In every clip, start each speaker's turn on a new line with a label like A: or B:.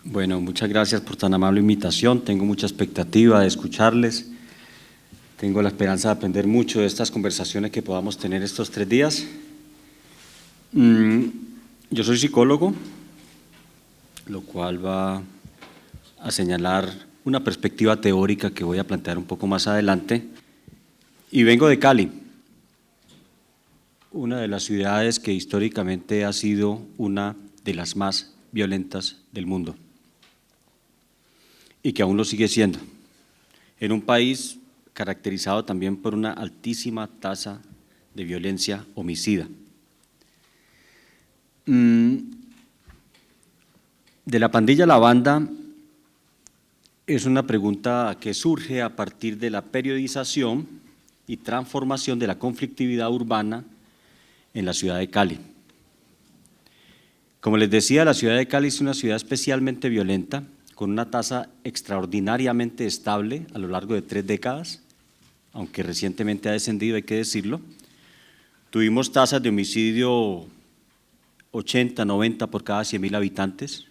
A: Bueno, muchas gracias por tan amable invitación. Tengo mucha expectativa de escucharles. Tengo la esperanza de aprender mucho de estas conversaciones que podamos tener estos 3 días. Yo soy psicólogo, lo cual va a señalar una perspectiva teórica que voy a plantear un poco más adelante. Y vengo de Cali, una de las ciudades que históricamente ha sido una de las más violentas del mundo y que aún lo sigue siendo, en un país caracterizado también por una altísima tasa de violencia homicida. De la pandilla a la banda es una pregunta que surge a partir de la periodización y transformación de la conflictividad urbana en la ciudad de Cali. Como les decía, la ciudad de Cali es una ciudad especialmente violenta, con una tasa extraordinariamente estable a lo largo de 3 décadas, aunque recientemente ha descendido, hay que decirlo. Tuvimos tasas de homicidio 80, 90 por cada 100.000 habitantes,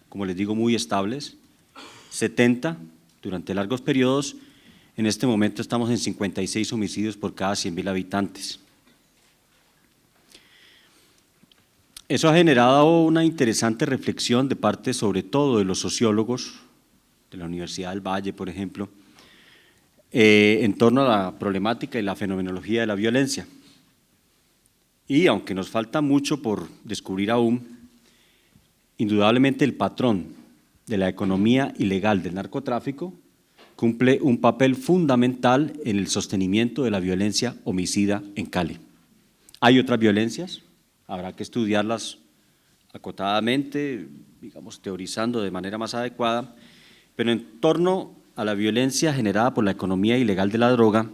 A: como les digo, muy estables, 70 durante largos periodos. En este momento estamos en 56 homicidios por cada 100.000 habitantes. Eso ha generado una interesante reflexión de parte, sobre todo, de los sociólogos de la Universidad del Valle, por ejemplo, en torno a la problemática y la fenomenología de la violencia. Y aunque nos falta mucho por descubrir aún, indudablemente el patrón de la economía ilegal del narcotráfico cumple un papel fundamental en el sostenimiento de la violencia homicida en Cali. Hay otras violencias, habrá que estudiarlas acotadamente, digamos, teorizando de manera más adecuada, pero en torno a la violencia generada por la economía ilegal de la droga,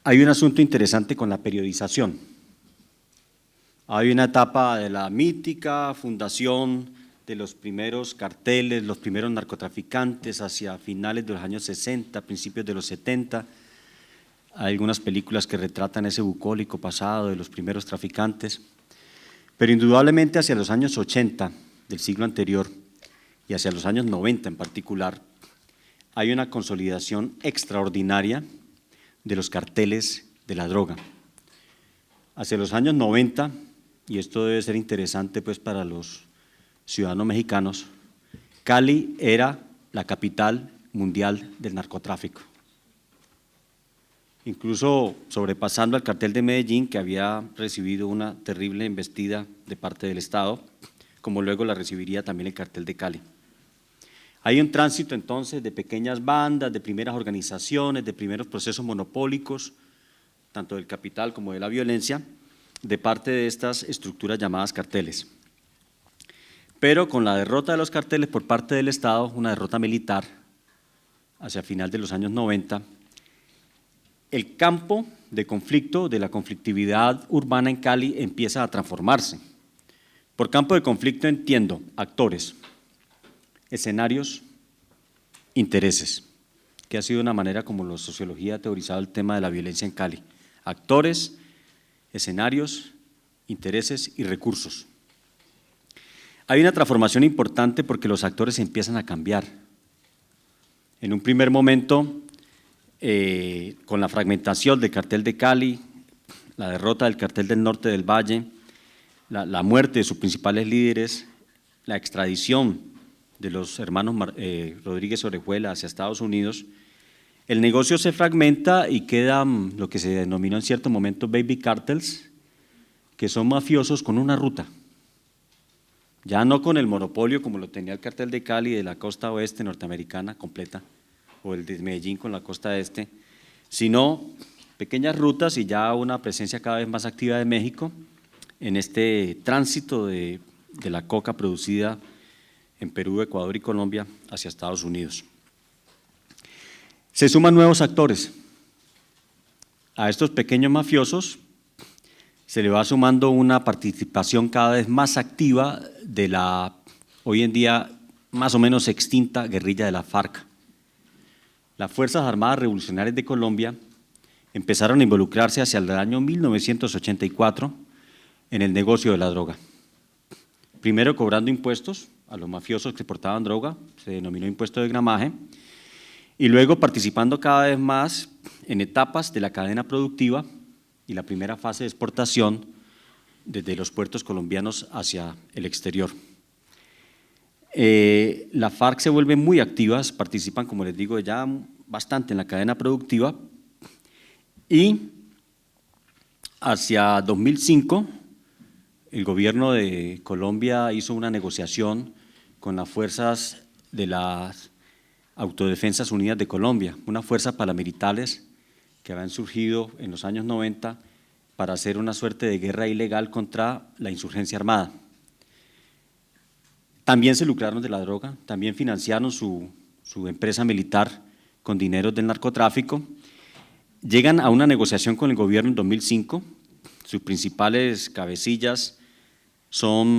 A: hay un asunto interesante con la periodización. Hay una etapa de la mítica fundación de los primeros carteles, los primeros narcotraficantes hacia finales de los años 60, principios de los 70. Hay algunas películas que retratan ese bucólico pasado de los primeros traficantes, pero indudablemente hacia los años 80 del siglo anterior y hacia los años 90 en particular, hay una consolidación extraordinaria de los carteles de la droga. Hacia los años 90, y esto debe ser interesante pues para los ciudadanos mexicanos, Cali era la capital mundial del narcotráfico, incluso sobrepasando al cartel de Medellín, que había recibido una terrible embestida de parte del Estado, como luego la recibiría también el cartel de Cali. Hay un tránsito entonces de pequeñas bandas, de primeras organizaciones, de primeros procesos monopólicos, tanto del capital como de la violencia, de parte de estas estructuras llamadas carteles. Pero con la derrota de los carteles por parte del Estado, una derrota militar, hacia final de los años 90, el campo de conflicto, de la conflictividad urbana en Cali empieza a transformarse. Por campo de conflicto entiendo actores, escenarios, intereses, que ha sido una manera como la sociología ha teorizado el tema de la violencia en Cali. Actores, escenarios, intereses y recursos. Hay una transformación importante porque los actores empiezan a cambiar. En un primer momento, con la fragmentación del cartel de Cali, la derrota del cartel del norte del Valle, la muerte de sus principales líderes, la extradición de los hermanos Rodríguez Orejuela hacia Estados Unidos, el negocio se fragmenta y quedan lo que se denominó en cierto momento baby cartels, que son mafiosos con una ruta, ya no con el monopolio como lo tenía el cartel de Cali de la costa oeste norteamericana completa, o el de Medellín con la costa este, sino pequeñas rutas y ya una presencia cada vez más activa de México en este tránsito de la coca producida en Perú, Ecuador y Colombia hacia Estados Unidos. Se suman nuevos actores. A estos pequeños mafiosos se le va sumando una participación cada vez más activa de la hoy en día más o menos extinta guerrilla de la FARC. Las Fuerzas Armadas Revolucionarias de Colombia empezaron a involucrarse hacia el año 1984 en el negocio de la droga. primero cobrando impuestos a los mafiosos que portaban droga, se denominó impuesto de gramaje, y luego participando cada vez más en etapas de la cadena productiva y la primera fase de exportación desde los puertos colombianos hacia el exterior. La FARC se vuelven muy activas, participan, como les digo, ya bastante en la cadena productiva, y hacia 2005 el gobierno de Colombia hizo una negociación con las fuerzas de las Autodefensas Unidas de Colombia, unas fuerzas paramilitares que habían surgido en los años 90 para hacer una suerte de guerra ilegal contra la insurgencia armada. También se lucraron de la droga, también financiaron su empresa militar con dinero del narcotráfico. Llegan a una negociación con el gobierno en 2005, sus principales cabecillas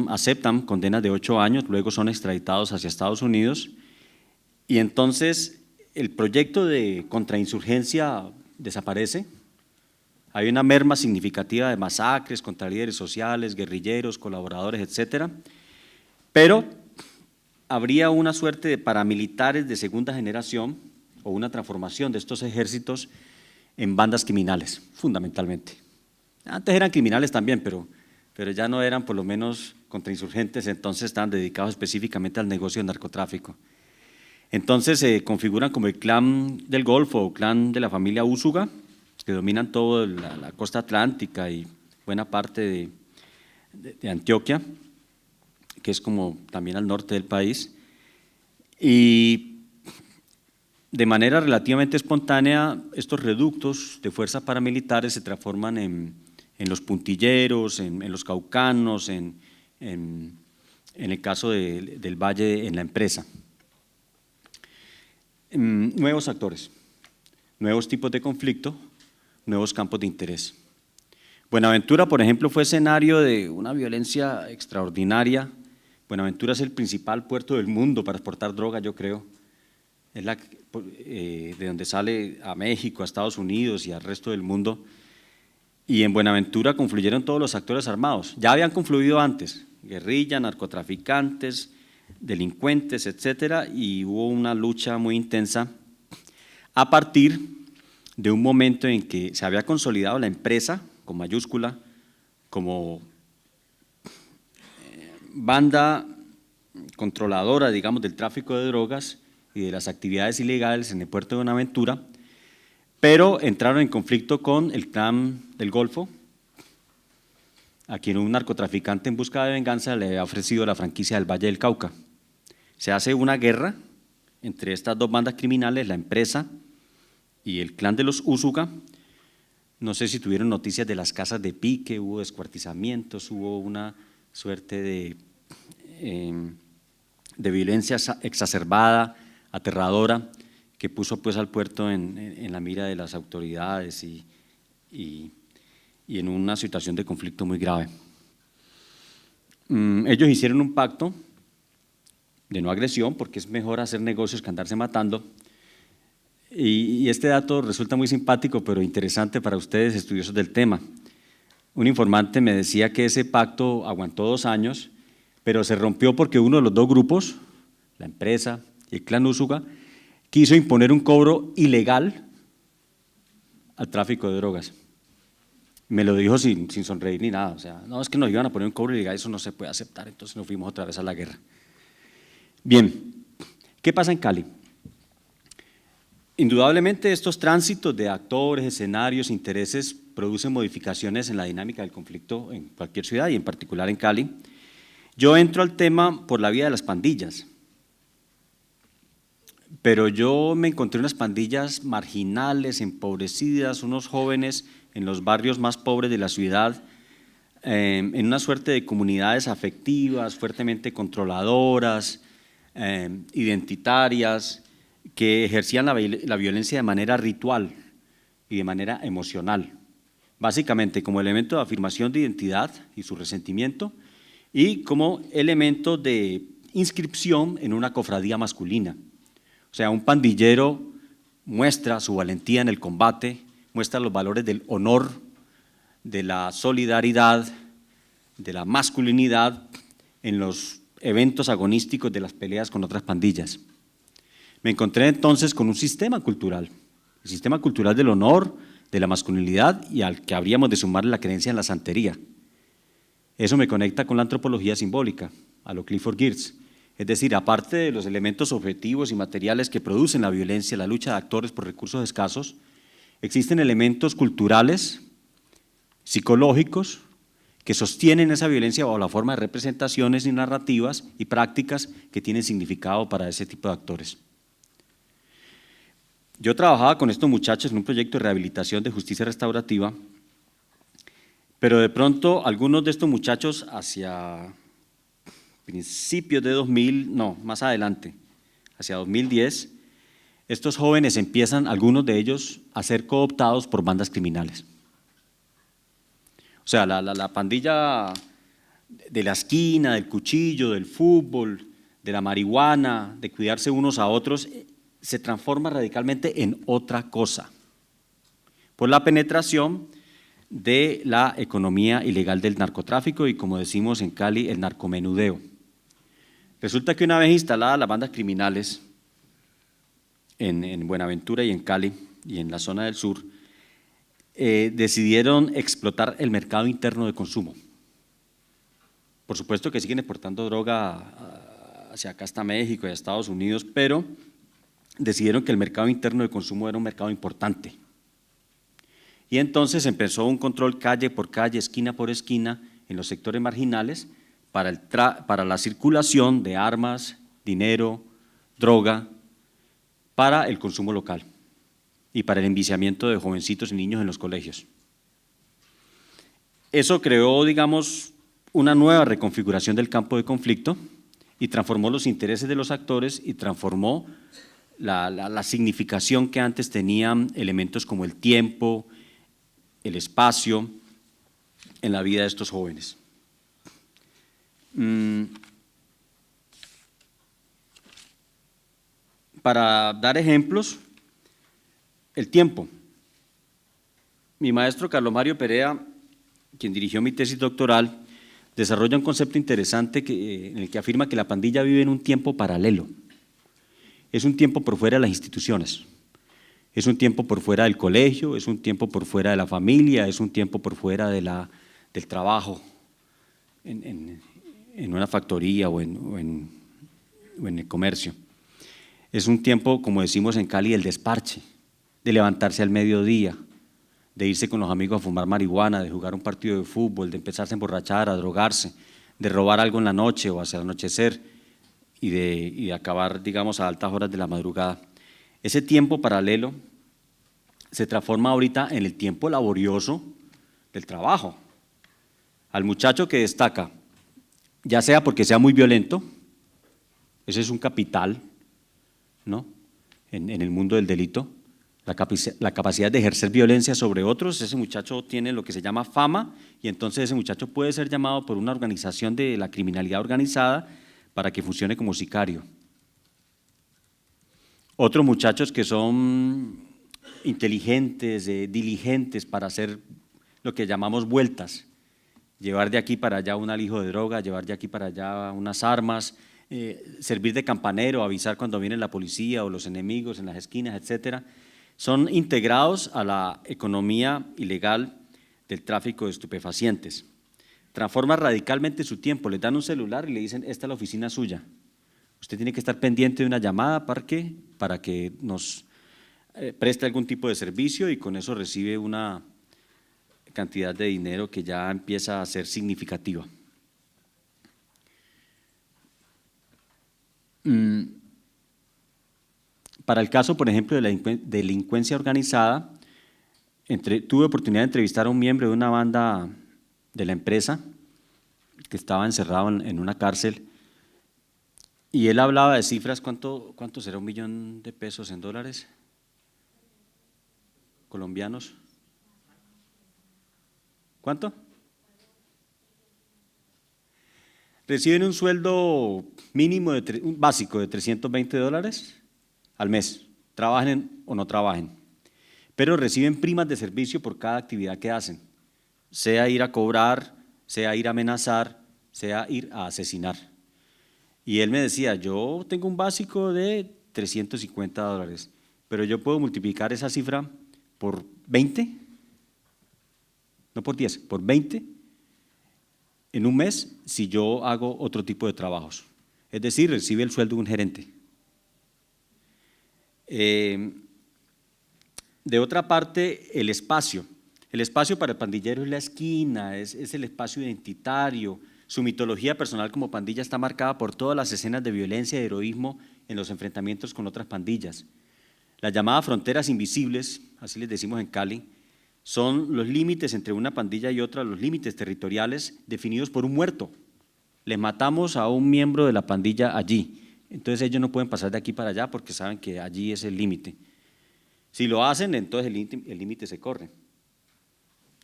A: aceptan condenas de 8 años, luego son extraditados hacia Estados Unidos, y entonces el proyecto de contrainsurgencia desaparece. Hay una merma significativa de masacres contra líderes sociales, guerrilleros, colaboradores, etcétera, pero habría una suerte de paramilitares de segunda generación o una transformación de estos ejércitos en bandas criminales, fundamentalmente. Antes eran criminales también, pero ya no eran por lo menos contrainsurgentes, entonces estaban dedicados específicamente al negocio de narcotráfico. Entonces se configuran como el clan del Golfo o clan de la familia Úsuga, que dominan toda la costa atlántica y buena parte de Antioquia, que es como también al norte del país, y de manera relativamente espontánea estos reductos de fuerzas paramilitares se transforman en los puntilleros, en los caucanos, en el caso del Valle, en la empresa. Nuevos actores, nuevos tipos de conflicto, nuevos campos de interés. Buenaventura, por ejemplo, fue escenario de una violencia extraordinaria. Buenaventura es el principal puerto del mundo para exportar droga, yo creo. Es de donde sale a México, a Estados Unidos y al resto del mundo. Y en Buenaventura confluyeron todos los actores armados. Ya habían confluido antes, guerrilla, narcotraficantes, delincuentes, etcétera, y hubo una lucha muy intensa a partir de un momento en que se había consolidado la empresa, con mayúscula, como banda controladora, digamos, del tráfico de drogas y de las actividades ilegales en el puerto de Buenaventura, pero entraron en conflicto con el clan del Golfo, a quien un narcotraficante en busca de venganza le había ofrecido la franquicia del Valle del Cauca. Se hace una guerra entre estas dos bandas criminales, la empresa y el clan de los Úsuga. No sé si tuvieron noticias de las casas de pique, hubo descuartizamientos, hubo una suerte de violencia exacerbada, aterradora, que puso pues al puerto en la mira de las autoridades y en una situación de conflicto muy grave. Ellos hicieron un pacto de no agresión, porque es mejor hacer negocios que andarse matando, y este dato resulta muy simpático, pero interesante para ustedes, estudiosos del tema. Un informante me decía que ese pacto aguantó 2 años, pero se rompió porque uno de los dos grupos, la empresa y el clan Úsuga, quiso imponer un cobro ilegal al tráfico de drogas. Me lo dijo sin sonreír ni nada, o sea, no, es que nos iban a poner un cobro ilegal, eso no se puede aceptar, entonces nos fuimos otra vez a la guerra. Bien, ¿qué pasa en Cali? Indudablemente estos tránsitos de actores, escenarios, intereses producen modificaciones en la dinámica del conflicto en cualquier ciudad y en particular en Cali. Yo entro al tema por la vía de las pandillas, pero yo me encontré unas pandillas marginales, empobrecidas, unos jóvenes en los barrios más pobres de la ciudad, en una suerte de comunidades afectivas, fuertemente controladoras, identitarias, que ejercían la violencia de manera ritual y de manera emocional, básicamente como elemento de afirmación de identidad y su resentimiento y como elemento de inscripción en una cofradía masculina. O sea, un pandillero muestra su valentía en el combate, muestra los valores del honor, de la solidaridad, de la masculinidad en los eventos agonísticos de las peleas con otras pandillas. Me encontré entonces con un sistema cultural, el sistema cultural del honor, de la masculinidad y al que habríamos de sumarle la creencia en la santería. Eso me conecta con la antropología simbólica, a lo Clifford Geertz. Es decir, aparte de los elementos objetivos y materiales que producen la violencia, la lucha de actores por recursos escasos, existen elementos culturales, psicológicos, que sostienen esa violencia bajo la forma de representaciones y narrativas y prácticas que tienen significado para ese tipo de actores. Yo trabajaba con estos muchachos en un proyecto de rehabilitación de justicia restaurativa, pero de pronto algunos de estos muchachos hacia principios de 2000, no, más adelante, hacia 2010, estos jóvenes empiezan, algunos de ellos, a ser cooptados por bandas criminales. O sea, la pandilla de la esquina, del cuchillo, del fútbol, de la marihuana, de cuidarse unos a otros, se transforma radicalmente en otra cosa, por la penetración de la economía ilegal del narcotráfico y, como decimos en Cali, el narcomenudeo. Resulta que una vez instaladas las bandas criminales en Buenaventura y en Cali y en la zona del sur, decidieron explotar el mercado interno de consumo. Por supuesto que siguen exportando droga hacia acá hasta México y a Estados Unidos, pero decidieron que el mercado interno de consumo era un mercado importante. Y entonces empezó un control calle por calle, esquina por esquina, en los sectores marginales, para la circulación de armas, dinero, droga, para el consumo local y para el enviciamiento de jovencitos y niños en los colegios. Eso creó, digamos, una nueva reconfiguración del campo de conflicto y transformó los intereses de los actores y transformó la significación que antes tenían elementos como el tiempo, el espacio en la vida de estos jóvenes. Para dar ejemplos, el tiempo. Mi maestro Carlos Mario Perea, quien dirigió mi tesis doctoral, desarrolla un concepto interesante en el que afirma que la pandilla vive en un tiempo paralelo. Es un tiempo por fuera de las instituciones, es un tiempo por fuera del colegio, es un tiempo por fuera de la familia, es un tiempo por fuera del trabajo en una factoría o en el comercio. Es un tiempo, como decimos en Cali, del desparche, de levantarse al mediodía, de irse con los amigos a fumar marihuana, de jugar un partido de fútbol, de empezarse a emborrachar, a drogarse, de robar algo en la noche o hacia el anochecer y de acabar, digamos, a altas horas de la madrugada. Ese tiempo paralelo se transforma ahorita en el tiempo laborioso del trabajo. Al muchacho que destaca, ya sea porque sea muy violento, ese es un capital, ¿no?, en el mundo del delito, la capacidad de ejercer violencia sobre otros. Ese muchacho tiene lo que se llama fama y entonces ese muchacho puede ser llamado por una organización de la criminalidad organizada para que funcione como sicario. Otros muchachos que son inteligentes, diligentes para hacer lo que llamamos vueltas, llevar de aquí para allá un alijo de droga, llevar de aquí para allá unas armas, servir de campanero, avisar cuando viene la policía o los enemigos en las esquinas, etcétera. Son integrados a la economía ilegal del tráfico de estupefacientes. Transforman radicalmente su tiempo, les dan un celular y le dicen: esta es la oficina suya, usted tiene que estar pendiente de una llamada para que nos preste algún tipo de servicio y con eso recibe una cantidad de dinero que ya empieza a ser significativa. Para el caso, por ejemplo, de la delincuencia organizada, tuve oportunidad de entrevistar a un miembro de una banda de la empresa que estaba encerrado en una cárcel y él hablaba de cifras. ¿Cuánto será $1 millón en dólares colombianos? ¿Cuánto? Reciben un sueldo mínimo básico de $320 al mes, trabajen o no trabajen, pero reciben primas de servicio por cada actividad que hacen, sea ir a cobrar, sea ir a amenazar, sea ir a asesinar. Y él me decía, yo tengo un básico de $350, pero yo puedo multiplicar esa cifra por 20, no por 10, por 20 en un mes si yo hago otro tipo de trabajos. Es decir, recibe el sueldo de un gerente. De otra parte, el espacio. El espacio para el pandillero es la esquina, es el espacio identitario. Su mitología personal como pandilla está marcada por todas las escenas de violencia y heroísmo en los enfrentamientos con otras pandillas. Las llamadas fronteras invisibles, así les decimos en Cali, son los límites entre una pandilla y otra, los límites territoriales definidos por un muerto. Les matamos a un miembro de la pandilla allí, entonces ellos no pueden pasar de aquí para allá porque saben que allí es el límite. Si lo hacen, entonces el límite se corre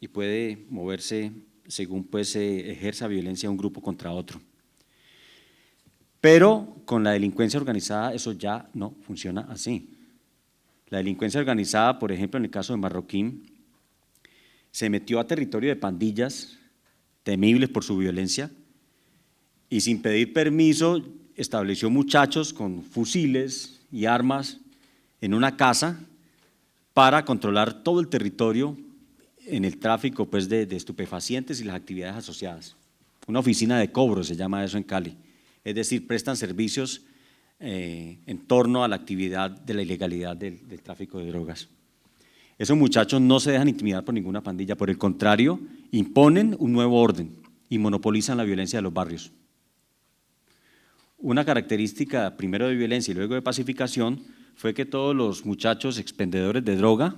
A: y puede moverse según pues se ejerza violencia un grupo contra otro. Pero con la delincuencia organizada eso ya no funciona así. La delincuencia organizada, por ejemplo, en el caso de Marroquín, se metió a territorio de pandillas temibles por su violencia y sin pedir permiso estableció muchachos con fusiles y armas en una casa para controlar todo el territorio en el tráfico pues, de estupefacientes y las actividades asociadas. Una oficina de cobro se llama eso en Cali, es decir, prestan servicios en torno a la actividad de la ilegalidad del tráfico de drogas. Esos muchachos no se dejan intimidar por ninguna pandilla, por el contrario, imponen un nuevo orden y monopolizan la violencia de los barrios. Una característica primero de violencia y luego de pacificación fue que todos los muchachos expendedores de droga,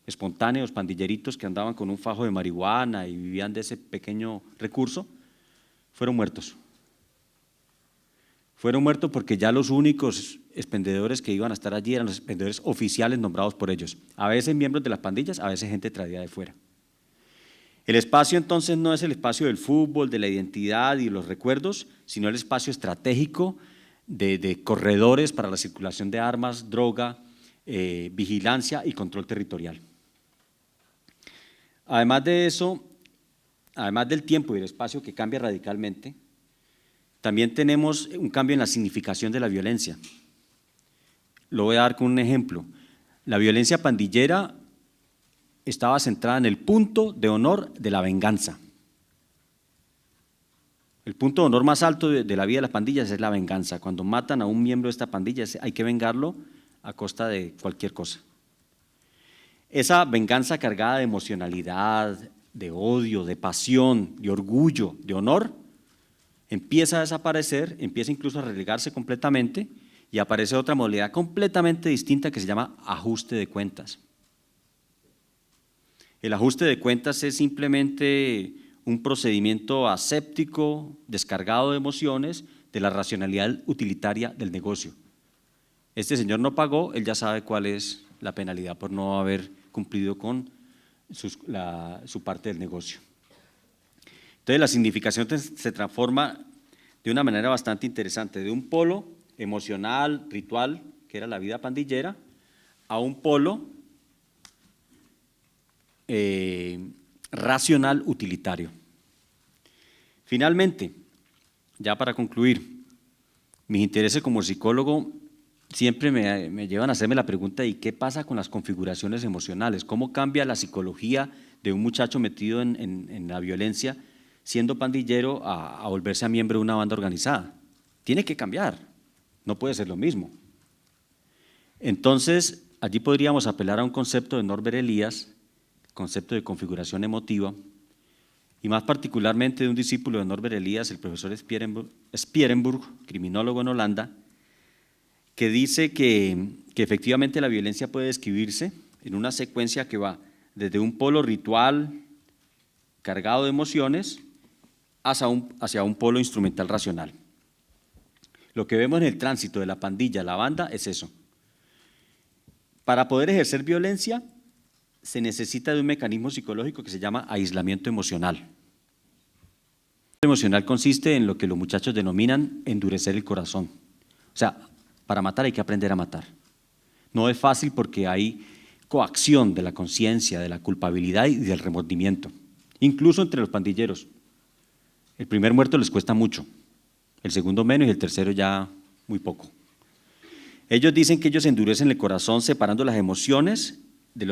A: espontáneos, pandilleritos que andaban con un fajo de marihuana y vivían de ese pequeño recurso, fueron muertos. Fueron muertos porque ya los únicos expendedores que iban a estar allí eran los expendedores oficiales nombrados por ellos, a veces miembros de las pandillas, a veces gente traída de fuera. El espacio entonces no es el espacio del fútbol, de la identidad y los recuerdos, sino el espacio estratégico de corredores para la circulación de armas, droga, vigilancia y control territorial. Además de eso, además del tiempo y el espacio que cambia radicalmente, también tenemos un cambio en la significación de la violencia. Lo voy a dar con un ejemplo. La violencia pandillera estaba centrada en el punto de honor de la venganza. El punto de honor más alto de la vida de las pandillas es la venganza. Cuando matan a un miembro de esta pandilla hay que vengarlo a costa de cualquier cosa. Esa venganza cargada de emocionalidad, de odio, de pasión, de orgullo, de honor, empieza a desaparecer, empieza incluso a relegarse completamente y aparece otra modalidad completamente distinta que se llama ajuste de cuentas. El ajuste de cuentas es simplemente un procedimiento aséptico, descargado de emociones, de la racionalidad utilitaria del negocio. Este señor no pagó, él ya sabe cuál es la penalidad por no haber cumplido con su parte del negocio. Entonces la significación se transforma de una manera bastante interesante, de un polo emocional, ritual, que era la vida pandillera, a un polo racional utilitario. Finalmente, ya para concluir, mis intereses como psicólogo siempre me llevan a hacerme la pregunta ¿y qué pasa con las configuraciones emocionales? ¿Cómo cambia la psicología de un muchacho metido en la violencia siendo pandillero a volverse a miembro de una banda organizada? Tiene que cambiar, no puede ser lo mismo. Entonces, allí podríamos apelar a un concepto de Norbert Elias, concepto de configuración emotiva, y más particularmente de un discípulo de Norbert Elias, el profesor Spierenburg, criminólogo en Holanda, que dice que efectivamente la violencia puede describirse en una secuencia que va desde un polo ritual cargado de emociones hacia un polo instrumental racional. Lo que vemos en el tránsito de la pandilla a la banda es eso. Para poder ejercer violencia se necesita de un mecanismo psicológico que se llama aislamiento emocional. El emocional consiste en lo que los muchachos denominan endurecer el corazón. O sea, para matar hay que aprender a matar. No es fácil porque hay coacción de la conciencia, de la culpabilidad y del remordimiento, incluso entre los pandilleros. El primer muerto les cuesta mucho, el segundo menos y el tercero ya muy poco. Ellos dicen que ellos endurecen el corazón separando las emociones de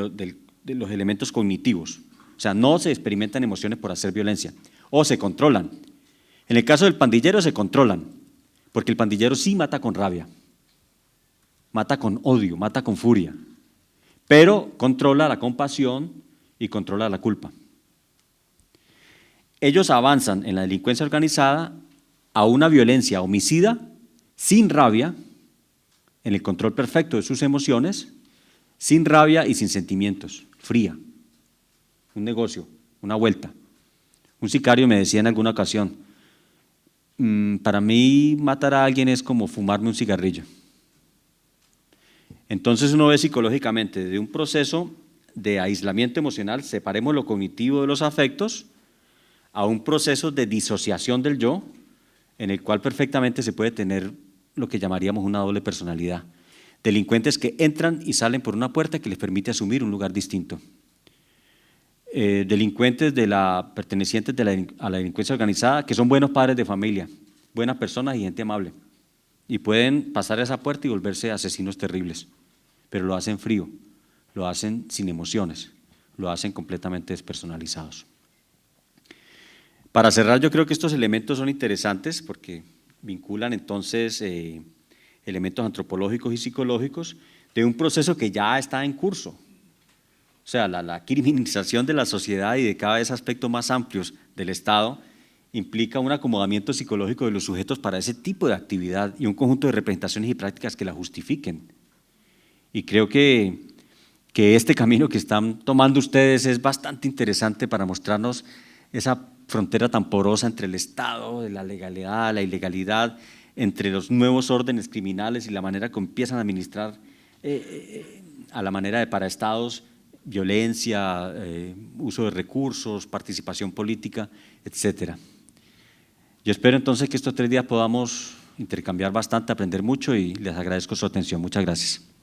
A: los elementos cognitivos. O sea, no se experimentan emociones por hacer violencia, o se controlan. En el caso del pandillero se controlan, porque el pandillero sí mata con rabia, mata con odio, mata con furia, pero controla la compasión y controla la culpa. Ellos avanzan en la delincuencia organizada a una violencia homicida, sin rabia, en el control perfecto de sus emociones, sin rabia y sin sentimientos, fría. Un negocio, una vuelta. Un sicario me decía en alguna ocasión, para mí matar a alguien es como fumarme un cigarrillo. Entonces uno ve psicológicamente de un proceso de aislamiento emocional, separemos lo cognitivo de los afectos, a un proceso de disociación del yo, en el cual perfectamente se puede tener lo que llamaríamos una doble personalidad. Delincuentes que entran y salen por una puerta que les permite asumir un lugar distinto. Delincuentes pertenecientes a la delincuencia organizada que son buenos padres de familia, buenas personas y gente amable. Y pueden pasar esa puerta y volverse asesinos terribles, pero lo hacen frío, lo hacen sin emociones, lo hacen completamente despersonalizados. Para cerrar, yo creo que estos elementos son interesantes porque vinculan entonces elementos antropológicos y psicológicos de un proceso que ya está en curso. O sea, la criminalización de la sociedad y de cada vez aspectos más amplios del Estado implica un acomodamiento psicológico de los sujetos para ese tipo de actividad y un conjunto de representaciones y prácticas que la justifiquen. Y creo que este camino que están tomando ustedes es bastante interesante para mostrarnos esa frontera tan porosa entre el Estado, de la legalidad, la ilegalidad, entre los nuevos órdenes criminales y la manera que empiezan a administrar a la manera de paraestados, violencia, uso de recursos, participación política, etcétera. Yo espero entonces que estos 3 días podamos intercambiar bastante, aprender mucho y les agradezco su atención. Muchas gracias.